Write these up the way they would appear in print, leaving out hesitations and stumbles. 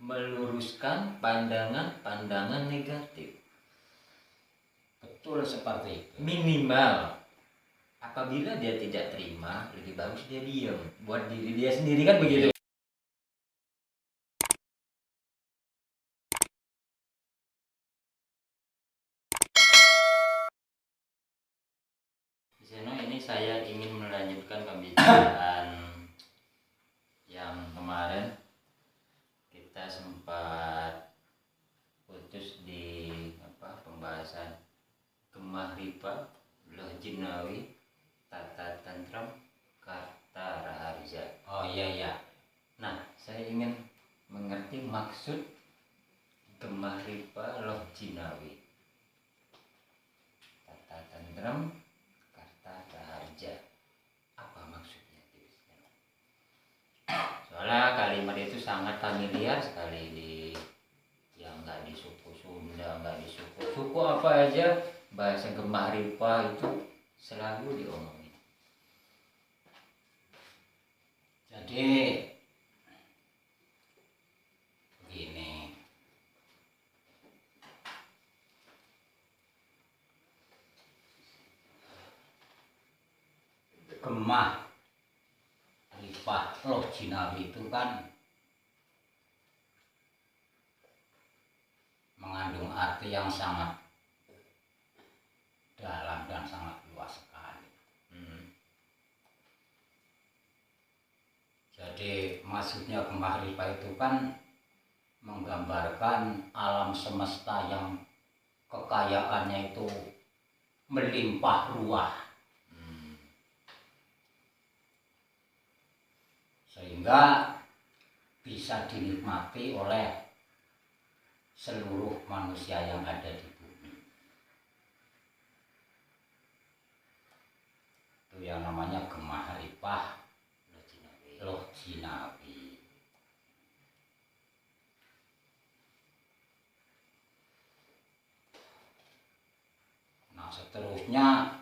meluruskan pandangan-pandangan negatif. Betul seperti itu. Minimal apabila dia tidak terima, lebih bagus dia diam buat diri dia sendiri, kan begitu. Di sana ini saya ingin melanjutkan pembicaraan yang kemarin kita sempat putus di pembahasan Gemah Ripa, Loh Jinawi, Tata Tantram, Karta Raharja. Oh iya. Nah, saya ingin mengerti maksud Gemah Ripa, Loh Jinawi, Tata Tantram, Karta Raharja. Apa maksudnya? Soalnya kalimat itu sangat familiar sekali di yang nggak di suku Sunda, nggak di suku apa aja, bahasa Gemah Ripa itu selalu diomongin. Jadi begini, Gemah Ripa Loh Jinawi itu kan mengandung arti yang sangat dalam dan sangat luas sekali. Jadi maksudnya Gemah Ripa itu kan menggambarkan alam semesta yang kekayaannya itu melimpah ruah, sehingga bisa dinikmati oleh seluruh manusia yang ada di bumi. Itu yang namanya Gemah Ripa Loh Jinawi. Nah, seterusnya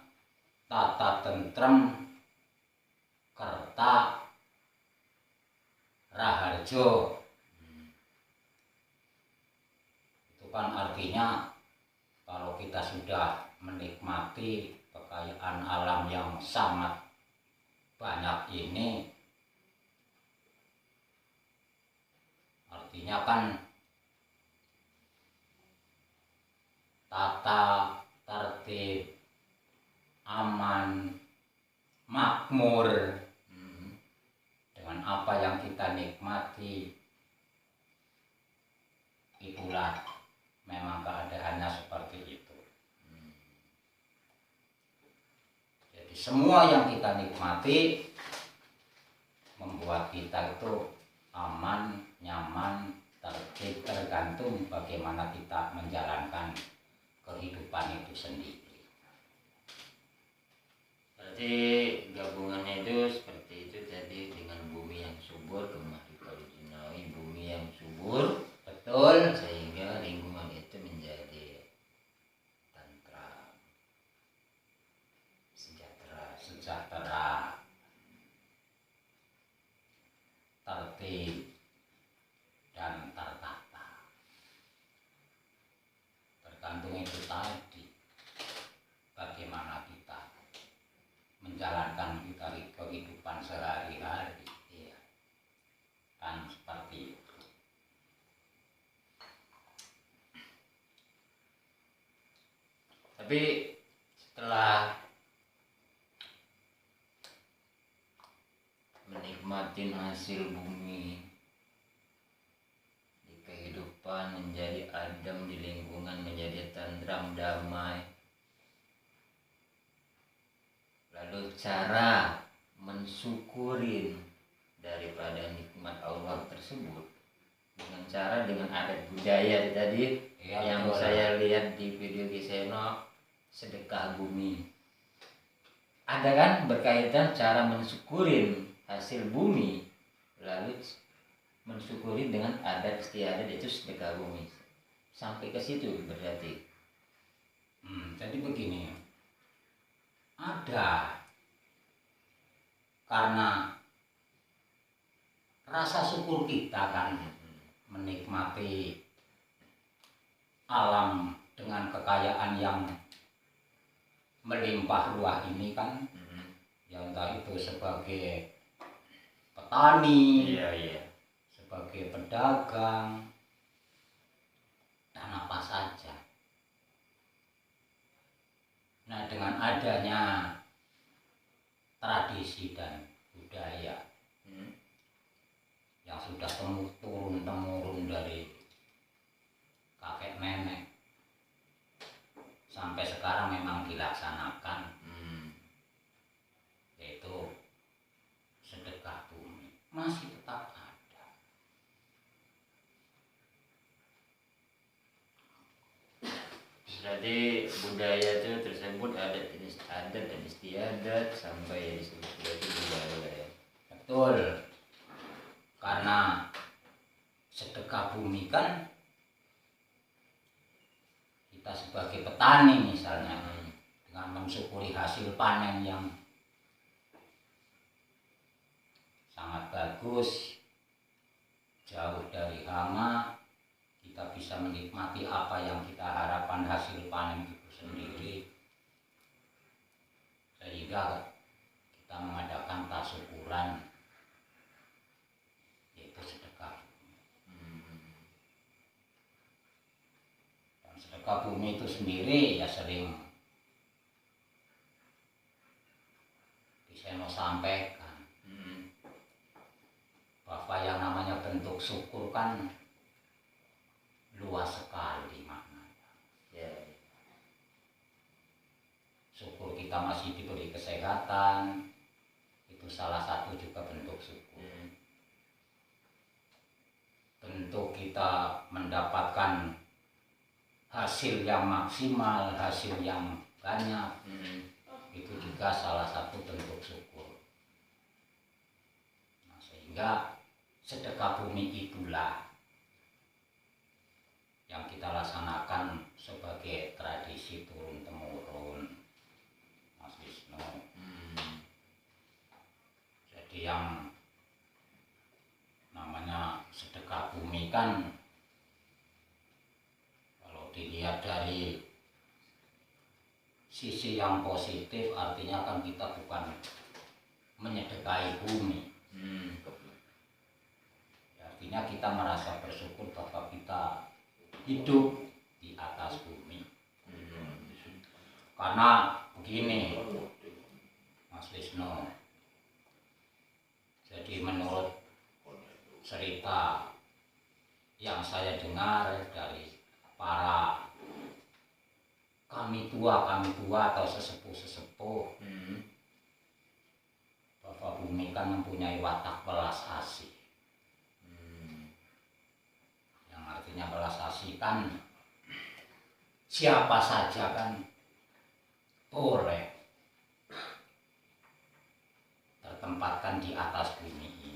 Tata Tentrem, Karta Raharjo. Itu kan artinya kalau kita sudah menikmati kekayaan alam yang sangat banyak ini, artinya kan tata tertib, aman, makmur. Dengan apa yang kita nikmati, itulah memang keadaannya seperti itu. Jadi semua yang kita nikmati membuat kita itu aman, nyaman, tertib, tergantung bagaimana kita menjalankan kehidupan itu sendiri. Berarti gabungannya itu seperti itu tadi, dengan bumi yang subur, Gemah Ripa Loh Jinawi, bumi yang subur, Betul. sehingga lingkungan itu menjadi tentram, Sejahtera, tertib, dan tertata. Tergantung itu tadi bagaimana kita menjalankan kehidupan sehari-hari, ya. Kan seperti itu. Tapi setelah menikmati hasil bumi di kehidupan, menjadi adem di lingkungan, menjadi tentram, damai, lalu cara mensyukurin daripada nikmat Allah tersebut dengan adat budaya tadi, Ya, yang betul. saya lihat di video Giseno, sedekah bumi. Ada kan berkaitan cara mensyukurin hasil bumi, lalu mensyukuri dengan adat istiadat, itu sedekah bumi. Sampai ke situ berarti. Jadi begini, ada karena rasa syukur kita kan menikmati alam dengan kekayaan yang melimpah ruah ini kan, yang entah itu sebagai petani, sebagai pedagang, dan apa saja. Nah, dengan adanya tradisi dan budaya yang sudah turun temurun dari kakek nenek sampai sekarang memang dilaksanakan, yaitu sedekah bumi masih tetap ada. Berarti budaya itu tersebut adat dan istiadat sampai disebut berarti budaya ya. Betul, karena sedekah bumi kan kita sebagai petani misalnya, dengan mensyukuri hasil panen yang sangat bagus, jauh dari hama, kita bisa menikmati apa yang kita harapkan hasil panen itu sendiri, sehingga kita mengadakan tasyukuran, yaitu sedekah. Dan sedekah bumi itu sendiri ya sering diseno sampaikan bahwa yang namanya bentuk syukur kan luas sekali maknanya. Syukur kita masih diberi kesehatan, itu salah satu juga bentuk syukur. Bentuk kita mendapatkan hasil yang maksimal, hasil yang banyak, itu juga salah satu bentuk syukur. Nah, sehingga sedekah bumi itulah yang kita laksanakan sebagai tradisi turun temurun, Mas Wisnu. Jadi yang namanya sedekah bumi kan kalau dilihat dari sisi yang positif, artinya kan kita bukan menyedekahi bumi. Artinya kita merasa bersyukur bahwa kita hidup di atas bumi. Karena begini, Mas Wisnu, jadi menurut cerita yang saya dengar dari para kami tua atau sesepuh bahwa bumi kan mempunyai watak belas asih. Yang artinya belas asih kan siapa saja kan boleh tertempatkan di atas bumi ini.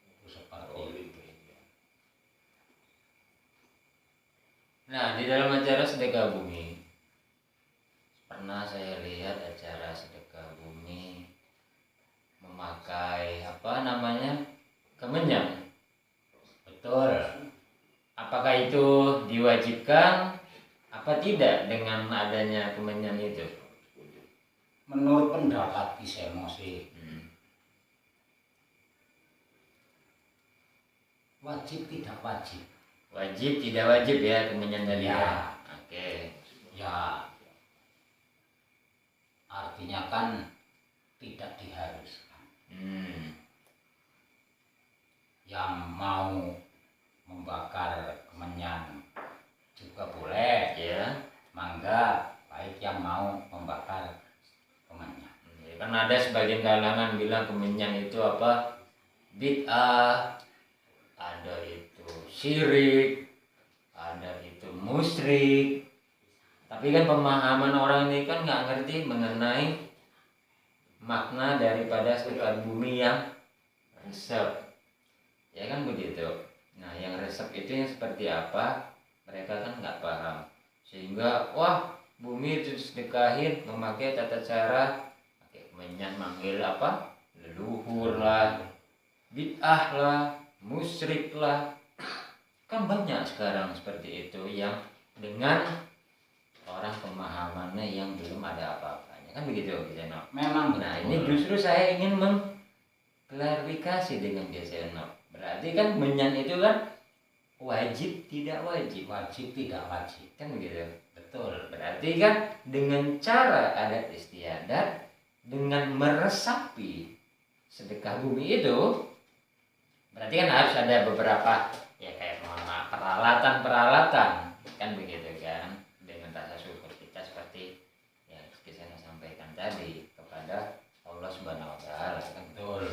Itu seperti itu. Nah, di dalam acara sedekah bumi pernah saya lihat acara sedekah bumi memakai kemenyan. Betul. Apakah itu diwajibkan apa tidak dengan adanya kemenyan itu? Menurut pendapat Kiseno sih wajib tidak wajib. Wajib tidak wajib ya kemenyan tadi ya. Oke. Ya, artinya kan tidak diharuskan. Yang mau membakar kemenyan juga boleh, Ya. mangga, baik yang mau membakar kemenyan. Kan ada sebagian kalangan bilang kemenyan itu apa? Bid'ah, ada itu syirik, ada itu musyrik. Tapi kan pemahaman orang ini kan nggak ngerti mengenai makna daripada sedekah bumi yang resep. Ya kan begitu. Nah, yang resep itu yang seperti apa? Mereka kan nggak paham. Sehingga wah, bumi itu sedekahin memakai tata cara pakai kemenyan, manggil apa? Leluhur lah, bid'ah lah, musyrik lah. Kan banyak sekarang seperti itu yang dengan orang pemahamannya yang belum ada apa-apanya. Kan begitu Seno. Memang Nah, betul. ini justru saya ingin mengklarifikasi dengan Seno. Berarti kan menyan itu kan wajib tidak wajib. Wajib tidak wajib. Kan begitu. Betul. Berarti kan dengan cara adat istiadat, dengan meresapi sedekah bumi itu, berarti kan harus ada beberapa ya kayak peralatan-peralatan, kan begitu kan, dengan rasa syukur kita seperti yang saya sampaikan tadi kepada Allah Subhanahu Wa Taala. Kan Betul.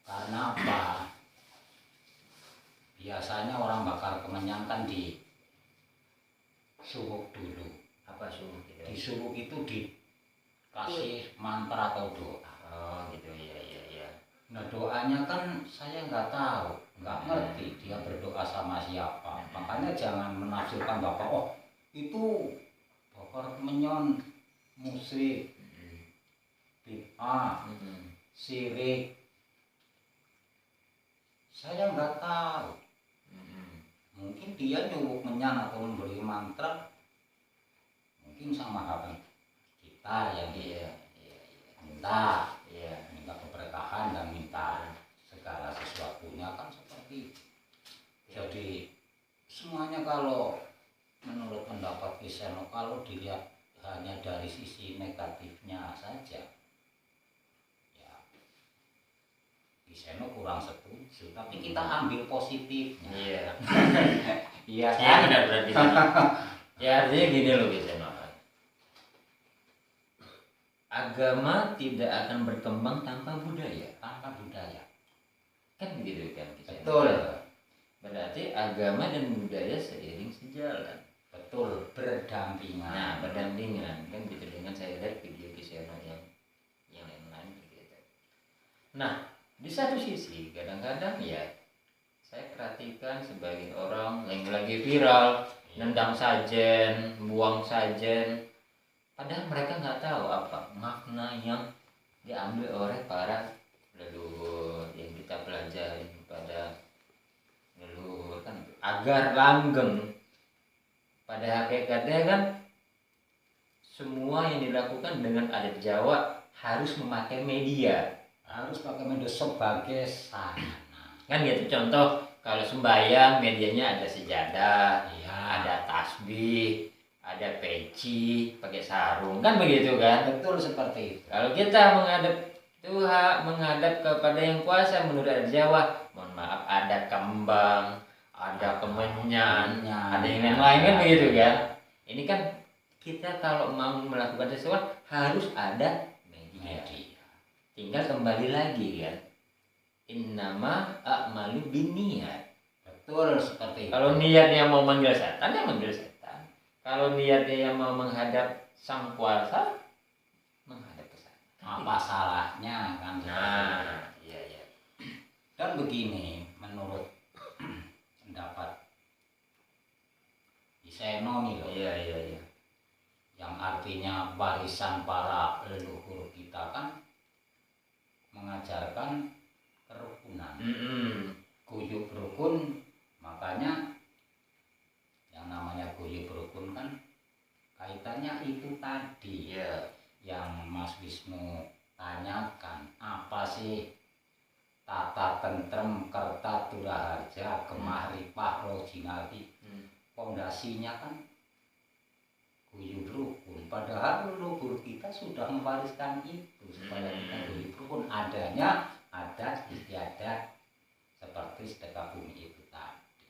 Karena apa? Biasanya orang bakal kemenyankan di suhuk dulu. apa suruh gitu? Di suhuk itu dikasih mantra atau doa. Oh gitu ya ya ya. Nah doanya kan saya nggak tahu, nggak ngerti dia berdoa sama siapa. Makanya jangan menafsirkan Bapak, oh itu bakar menyon, musyrik, bid'ah, syirik. Saya nggak tahu. Mungkin dia nyuruh menyan atau memberi mantra, mungkin sama halnya kita yang dia minta, minta keberkahan dan minta segala sesuatunya kan seperti itu. Jadi semuanya kalau menurut pendapat Kiseno, kalau dilihat hanya dari sisi negatifnya saja, ya Kiseno kurang setuju. Tapi kita ambil positifnya. Iya. Iya Ya kan? benar berarti. Ya artinya gini loh Seno. Agama tidak akan berkembang tanpa budaya. Tanpa budaya. Kan begitu kan Seno. Betul. Berarti agama dan budaya seiring sejalan. Betul, berdampingan. Nah, berdampingan kan gitu dengan saya lihat video Kiseno yang lain begitu. Nah, di satu sisi kadang-kadang ya saya perhatikan sebagai orang yang lagi viral, nendang sajen, buang sajen, padahal mereka nggak tahu apa makna yang diambil oleh para leluhur yang kita pelajari pada leluhur kan agar langgeng. Pada hakikatnya kan semua yang dilakukan dengan adat Jawa harus memakai media. Harus pakai media sebagai sarana. Kan gitu contoh kalau sembahyang medianya ada sejadah, Iya. ada tasbih, ada peci, pakai sarung, kan begitu kan? Betul seperti itu. Kalau kita menghadap Tuhan, menghadap kepada yang kuasa menurut adat Jawa, mohon maaf ada kembang, ada kemenyan, ada yang lain kan begitu kan? Ini kan kita kalau mau melakukan sesuatu harus ada media. Tinggal kembali lagi kan. Innama a'malu binniyat. Betul seperti itu. Kalau niatnya mau manggil setan, ya manggil setan. Kalau niatnya yang mau menghadap sang kuasa, menghadap ke sana. Apa salahnya kan? Nah, iya iya. Dan begini, menurut pendapat Kiseno nih loh, Iya iya iya. yang artinya warisan para leluhur kita kan mengajarkan kerukunan. Guyub rukun, makanya yang namanya guyub rukun kan kaitannya itu tadi Iya. yang Mas Wisnu tanyakan, apa sih tata tentrem kerta turaharja gemah ripah rojinali. Pondasinya kan guyub rukun, padahal leluhur kita sudah mewariskan itu supaya kita guyub rukun. Adanya adat istiadat seperti sedekah bumi itu tadi.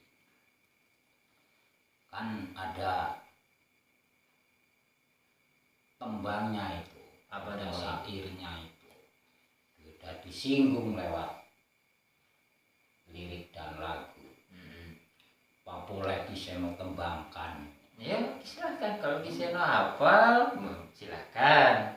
Kan ada tembangnya itu, Apa ada namanya? syairnya itu, sudah disinggung lewat lirik dan lagu. Apa boleh Kiseno tembangkan? Ya silahkan kalau Kiseno hafal, silahkan.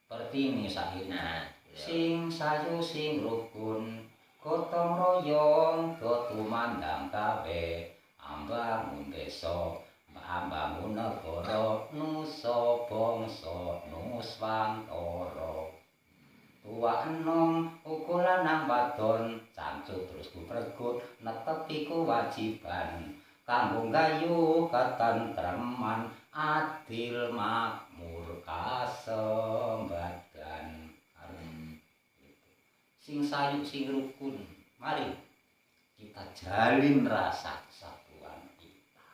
Seperti ini syairnya. Nah, Sing sayu sing rukun, gotong royong do tumandang kabeh, ambangun desa, ambangun negara, nusa bangsa nuswantara. tua enom uga lanang wadon cancut terus kupregut netepi kewajiban kanggo gayuh katentreman adil makmur kasembadan sing sayu sing rukun mari kita jalin rasa kesatuan kita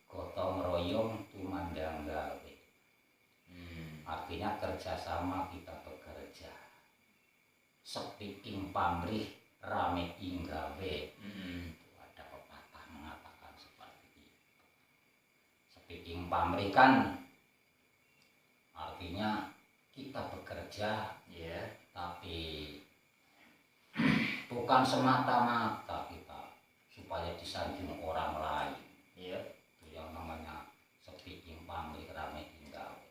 gotong royong tumandang gawe artinya kerjasama kita bekerja speaking pamrih rame inggawe ada pepatah mengatakan seperti itu speaking pamrih kan artinya kita bekerja ya tapi bukan semata-mata kita supaya disanjung orang lain ya itu yang namanya speaking pamrih rame inggawe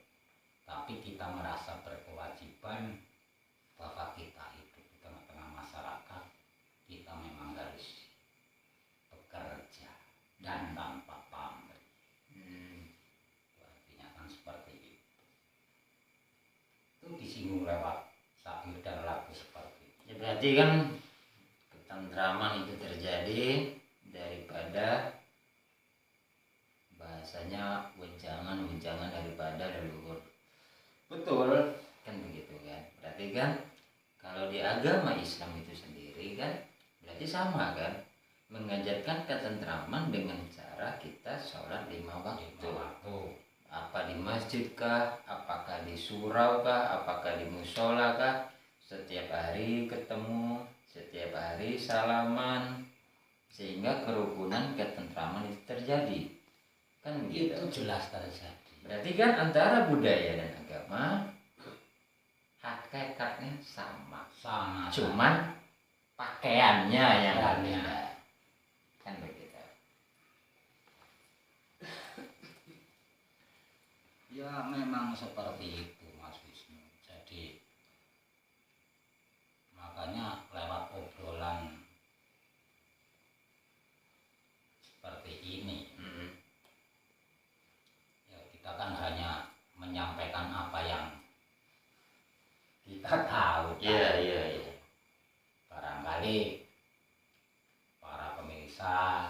tapi kita merasa berkewajiban bahwa kita hidup di tengah-tengah masyarakat kita memang harus bekerja dan tanpa pamrih artinya kan seperti itu disinggung lewat syair dan lagu seperti itu ya berarti kan ketentraman itu terjadi daripada bahasanya wenjangan daripada leluhur. Betul kan begitu kan. Berarti kan kalau di agama Islam itu sendiri kan berarti sama kan mengajarkan ketentraman dengan cara kita sholat 5 waktu. Apa di masjid kah, apakah di surau kah, apakah di musola kah, setiap hari ketemu, setiap hari salaman sehingga kerukunan ketentraman itu terjadi kan begitu. Itu jelas terjadi. Berarti kan antara budaya dan agama hakikatnya sama, cuman pakaiannya yang berbeda kan begitu. Ya memang seperti itu Mas Wisnu. Jadi makanya lewat obrolan seperti ini ya kita kan hanya menyampaikan apa yang kita tahu. Iya. Barangkali para pemirsa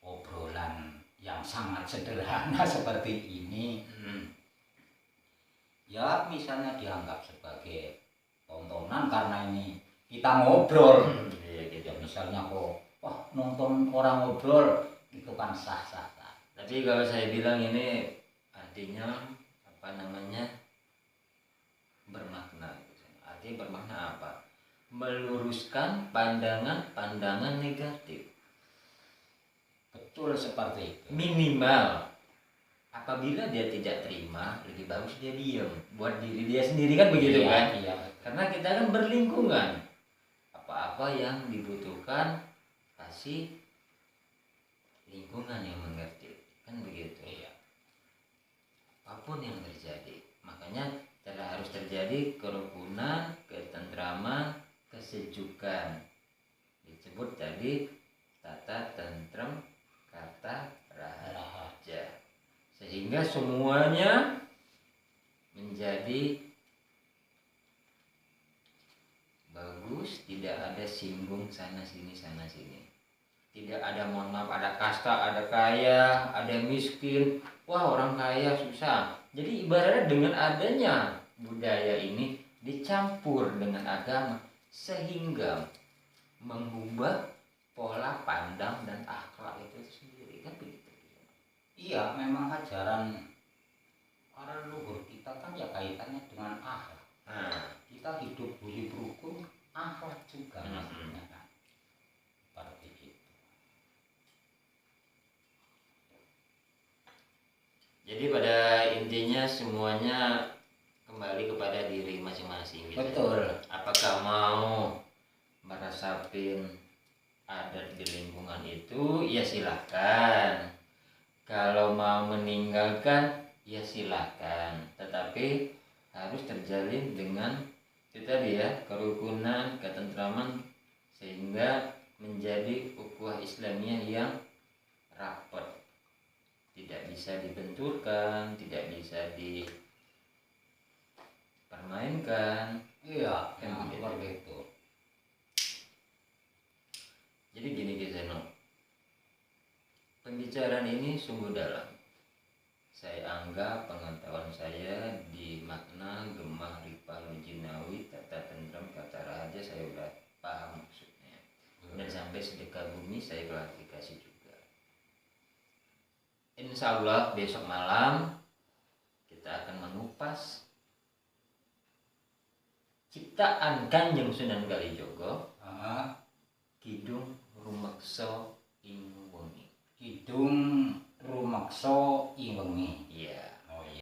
obrolan yang sangat sederhana seperti ini ya misalnya dianggap sebagai tontonan karena ini kita ngobrol gitu. Misalnya kok wah nonton orang ngobrol itu kan sah-sah. Tapi kalau saya bilang ini artinya apa namanya bermakna. Artinya bermakna apa? Meluruskan pandangan negatif. Betul seperti itu. Minimal apabila dia tidak terima lebih bagus dia diam buat diri dia sendiri kan begitu kan? Iya. Karena kita kan berlingkungan. Apa-apa yang dibutuhkan kasih lingkungan yang mengerti kan begitu ya. Apapun yang terjadi makanya harus terjadi kerukunan, ketentraman, kesejukan. Disebut tadi tata tentrem kata raharja sehingga semuanya menjadi bagus, tidak ada singgung sana sini, tidak ada mohon maaf ada kasta, ada kaya, ada miskin, wah orang kaya susah. Jadi ibaratnya dengan adanya budaya ini dicampur dengan agama sehingga mengubah pola pandang dan akhlak itu sendiri kan begitu. Iya memang ajaran para leluhur kita kan ya kaitannya dengan akhlak. Kita hidup budi rukun akhlak juga maksudnya kan seperti itu. Jadi pada intinya semuanya kembali kepada diri masing-masing gitu. Betul. Apakah mau merasapin adat di lingkungan itu ya silahkan. Kalau mau meninggalkan ya silahkan. Tetapi harus terjalin dengan itu tadi ya kerukunan, ketentraman sehingga menjadi ukhuwah Islamiyah yang rapat. tidak bisa dibenturkan, tidak bisa dipermainkan. Iya, Kan begitu. seperti itu. Jadi gini Ki Zeno, pembicaraan ini sungguh dalam. Saya anggap pengetahuan saya di makna gemah ripah lujinawi tata tentram kata raja saya udah paham maksudnya. Dan sampai sedekah bumi saya klarifikasi juga. Insya Allah besok malam kita akan mengupas ciptaan Kanjeng Sunan Kalijogo, Kidung Rumakso ing wengi. Kidung rumaksa ing wengi.